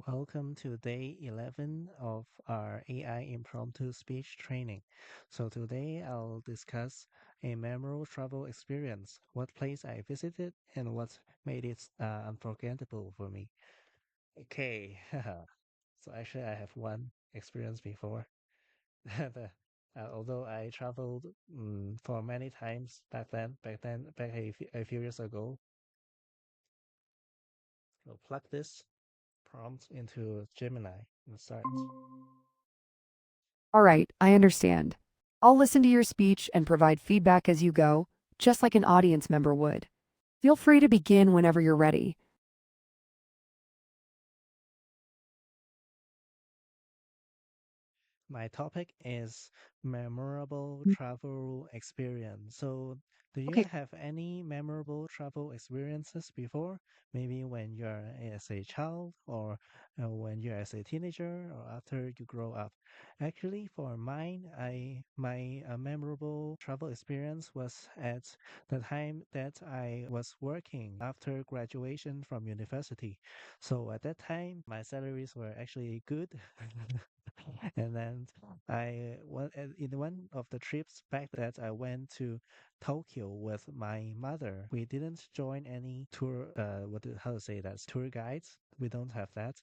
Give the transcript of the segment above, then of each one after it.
Welcome to day 11 of our AI impromptu speech training. So today I'll discuss a memorable travel experience, what place I visited, and what made it unforgettable for me. Okay, so actually I have one experience before. Although I traveled for many times back a few years ago. So plug this prompt into Gemini and start. All right, I understand. I'll listen to your speech and provide feedback as you go, just like an audience member would. Feel free to begin whenever you're ready. My topic is memorable travel experience. So, do you Okay. have any memorable travel experiences before? Maybe when you're as a child, or when you're as a teenager, or after you grow up. Actually, for mine, I my memorable travel experience was at the time that I was working after graduation from university. So at that time, my salaries were actually good. And then in one of the trips back that I went to Tokyo with my mother. We didn't join any tour. How to say that? Tour guides. We don't have that,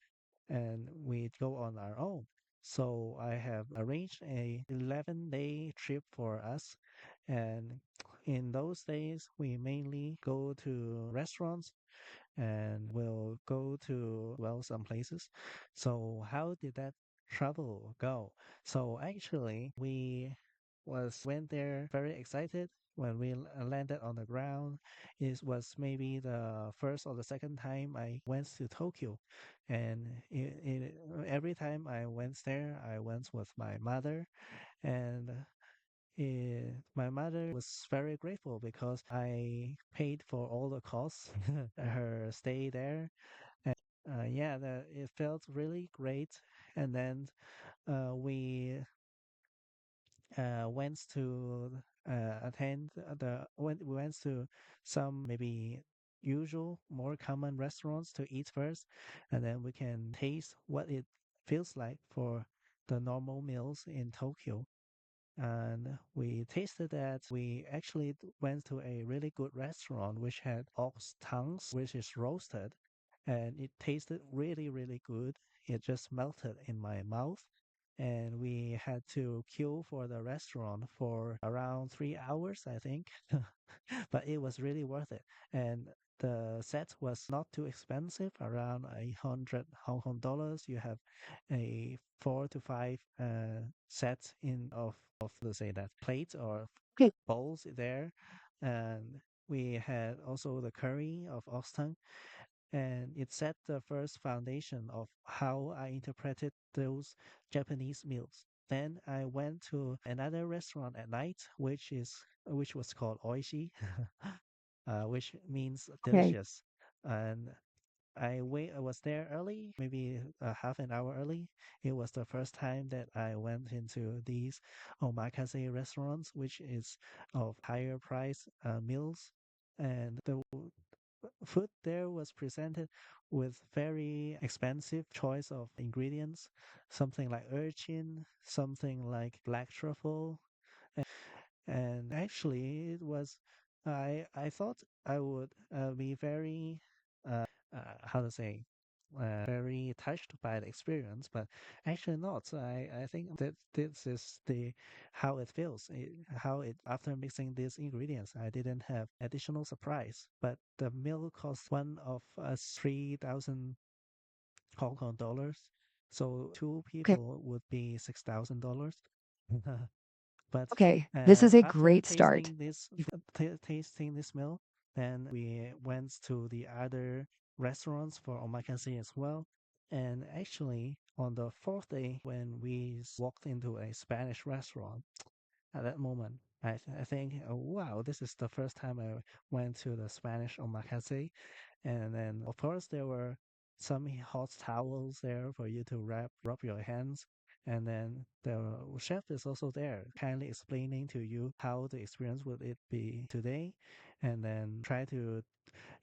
and we go on our own. So I have arranged a 11-day trip for us, and in those days we mainly go to restaurants and we'll go to some places. So how did that travel go? So actually we was went there very excited when we landed on the ground. It was maybe the first or the second time I went to Tokyo, and every time I went there I went with my mother, and my mother was very grateful because I paid for all the costs, her stay there. Yeah, it felt really great. And then we went to attend we went to some maybe usual, more common restaurants to eat first, and then we can taste what it feels like for the normal meals in Tokyo. And we tasted that. We actually went to a really good restaurant which had ox tongues, which is roasted, and it tasted really, really good. It just melted in my mouth. And we had to queue for the restaurant for around 3 hours, I think. But it was really worth it. And the set was not too expensive, around 100 Hong Kong dollars. You have a 4 to 5 sets in of to say that plates or Okay. bowls there. And we had also the curry of ox tongue, and it set the first foundation of how I interpreted those Japanese meals. Then I went to another restaurant at night, which was called Oishi, which means Okay. delicious. And I was there early, maybe half an hour early. It was the first time that I went into these omakase restaurants, which is of higher price meals, and the food there was presented with very expensive choice of ingredients, something like urchin, something like black truffle, and actually it was I thought I would be very how to say very touched by the experience, but actually not. So I think that this is the how it feels, how it after mixing these ingredients. I didn't have additional surprise, but the meal cost one of us 3,000 Hong Kong dollars. So two Okay. people would be $6,000. But Okay. This is a after great start. tasting this meal, then we went to the other restaurants for omakase as well. And actually, on the fourth day, when we walked into a Spanish restaurant, at that moment, I think, oh, wow, this is the first time I went to the Spanish omakase. And then, of course, there were some hot towels there for you to rub your hands. And then the chef is also there, kindly explaining to you how the experience would it be today, and then try to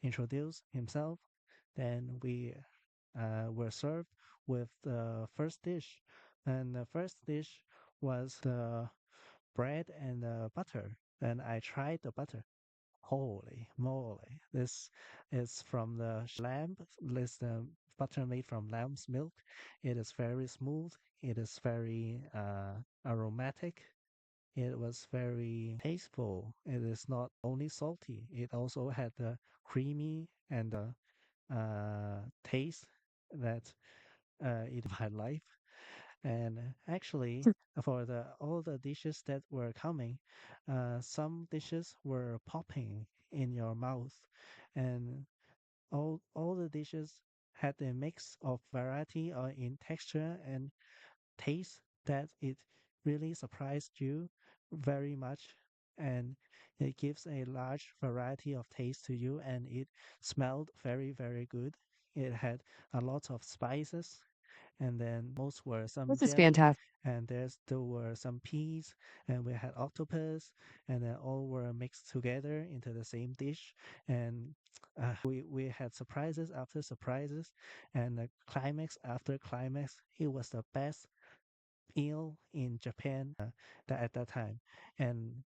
introduce himself. Then we were served with the first dish. And the first dish was the bread and the butter. And I tried the butter. Holy moly. This is from the lamb. This butter made from lamb's milk. It is very smooth. It is very aromatic. It was very tasteful. It is not only salty, it also had the creamy and the taste that in my life. And actually, for the all the dishes that were coming, some dishes were popping in your mouth, and all the dishes had a mix of variety in texture and taste that it really surprised you very much, and it gives a large variety of taste to you, and it smelled very, very good. It had a lot of spices, and then most were some This is jelly, fantastic. and there were some peas, and we had octopus, and then all were mixed together into the same dish. And we had surprises after surprises, and the climax after climax. It was the best meal in Japan at that time. And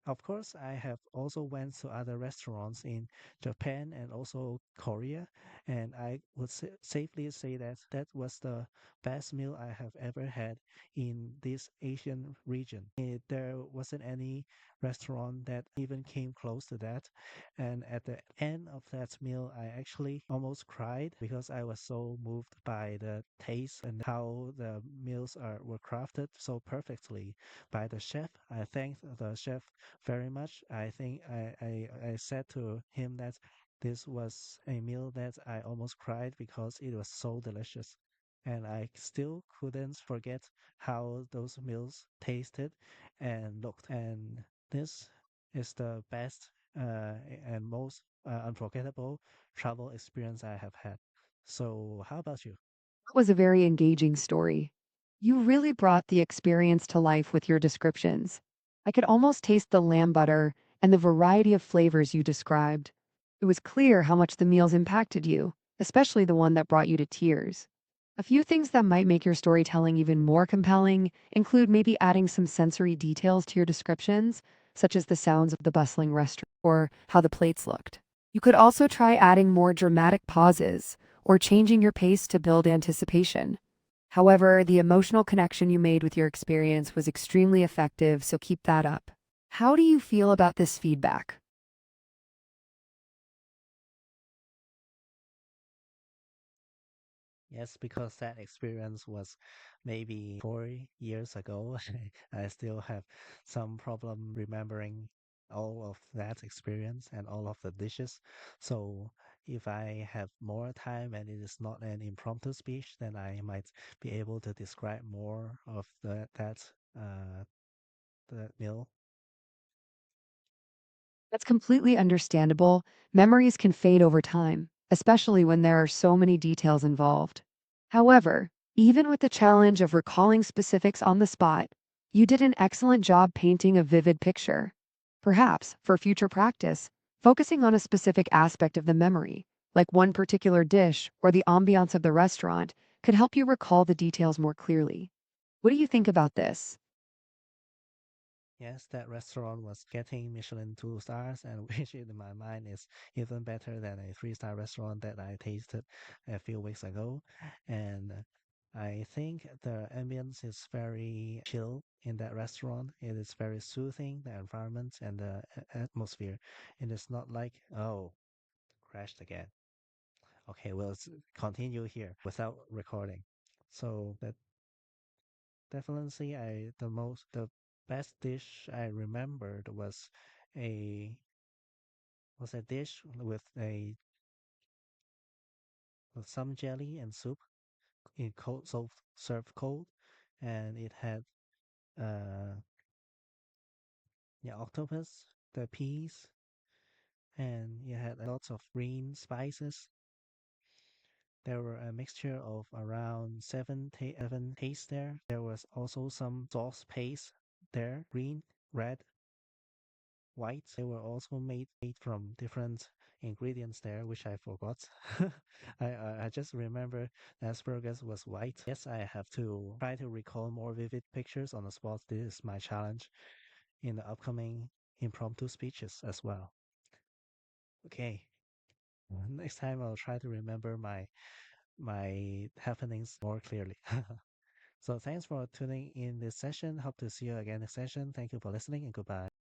of course, I have also went to other restaurants in Japan and also Korea, and I would safely say that that was the best meal I have ever had in this Asian region. There wasn't any restaurant that even came close to that. And at the end of that meal, I actually almost cried because I was so moved by the taste and how the meals were crafted so perfectly by the chef. I thanked the chef very much. I think I said to him that this was a meal that I almost cried because it was so delicious. And I still couldn't forget how those meals tasted and looked. And this is the best and most unforgettable travel experience I have had. So, how about you? That was a very engaging story. You really brought the experience to life with your descriptions. I could almost taste the lamb butter and the variety of flavors you described. It was clear how much the meals impacted you, especially the one that brought you to tears. A few things that might make your storytelling even more compelling include maybe adding some sensory details to your descriptions, such as the sounds of the bustling restaurant or how the plates looked. You could also try adding more dramatic pauses or changing your pace to build anticipation. However, the emotional connection you made with your experience was extremely effective, so keep that up. How do you feel about this feedback? Yes, because that experience was maybe 4 years ago. I still have some problem remembering all of that experience and all of the dishes. So if I have more time and it is not an impromptu speech, then I might be able to describe more of uh, that meal. That's completely understandable. Memories can fade over time, especially when there are so many details involved. However, even with the challenge of recalling specifics on the spot, you did an excellent job painting a vivid picture. Perhaps, for future practice, focusing on a specific aspect of the memory, like one particular dish or the ambiance of the restaurant, could help you recall the details more clearly. What do you think about this? Yes, that restaurant was getting Michelin 2 stars, and which in my mind is even better than a 3-star restaurant that I tasted a few weeks ago. And I think the ambience is very chill in that restaurant. It is very soothing, the environment and the atmosphere. It is not like, oh, crashed again. Okay, we'll continue here without recording. So that definitely, the best dish I remembered a a dish with some jelly and soup in cold, so served cold, and it had uh yeah, octopus, the peas, and it had lots of green spices. There were a mixture of around seven tastes there. There was also some sauce paste there, green, red, white. They were also made from different ingredients there, which I forgot. I just remember the asparagus was white. Yes, I have to try to recall more vivid pictures on the spot. This is my challenge in the upcoming impromptu speeches as well. Okay, next time I'll try to remember my happenings more clearly. So thanks for tuning in this session. Hope to see you again next session. Thank you for listening and goodbye.